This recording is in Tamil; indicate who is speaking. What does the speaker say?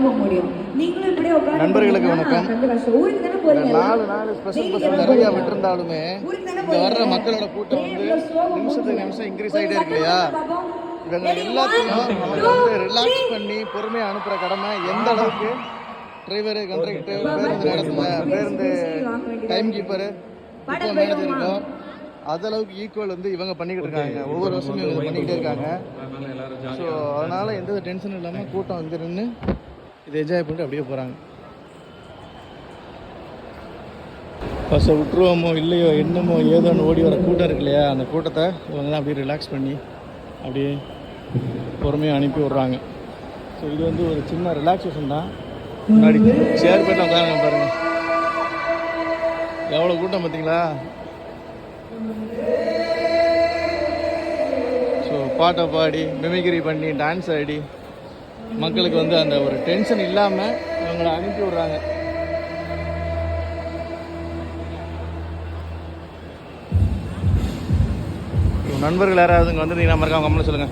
Speaker 1: போக முடியும். நீங்களும் இப்படியே உட்கார்ந்து
Speaker 2: நண்பர்களுக்கு வணக்கம்.
Speaker 1: கொஞ்சம் கஷ்டம். ஊருக்கு தானே போறீங்க?
Speaker 2: 4 ஸ்பெஷல் பஸ் நிறையா விட்டுருந்தாலுமே இங்கே வர்ற மக்களோட கூட்டம் வந்து நிமிஷம் இன்க்ரீஸ் ஆகிட்டே இருக்கு இல்லையா? இவங்க எல்லாத்தையும் நம்ம வந்து ரிலாக்ஸ் பண்ணி பொறுமையாக அனுப்புகிற கடமை எந்த அளவுக்கு டிரைவரு, கண்டக்டர், பேருந்து நடத்துகிற பேருந்து டைம் கீப்பரு, இப்போ மேனேஜர் இருக்கோ அதளவுக்கு ஈக்குவல் வந்து இவங்க பண்ணிக்கிட்டு இருக்காங்க. ஒவ்வொரு வருஷமும் இவங்க பண்ணிக்கிட்டே இருக்காங்க. ஸோ அதனால் எந்த டென்ஷனும் இல்லாமல் கூட்டம் வந்து நின்று இதை என்ஜாய் பண்ணிட்டு அப்படியே போகிறாங்க. பஸ்ஸை விட்டுருவோமோ இல்லையோ என்னமோ ஏதோன்னு ஓடி வர கூட்டம் இருக்கு இல்லையா? அந்த கூட்டத்தை இவங்க தான் அப்படியே ரிலாக்ஸ் பண்ணி அப்படியே பொறுமையாக அனுப்பி விட்றாங்க. ஸோ இது வந்து ஒரு சின்ன ரிலாக்ஸேஷன் தான். முன்னாடி சேர் பேட்டில் உட்காருங்க பாருங்கள், எவ்வளோ கூட்டம் பார்த்தீங்களா? ஸோ பாட்டை பாடி மிமிக்ரி பண்ணி டான்ஸ் ஆடி மக்களுக்கு வந்து அந்த ஒரு டென்ஷன் இல்லாமல் இவங்களை அனுப்பி விட்றாங்க. நண்பர்கள் யாராவது இங்கே வந்துருந்தீங்கன்னா மறக்காம கமெண்ட்ல சொல்லுங்கள்.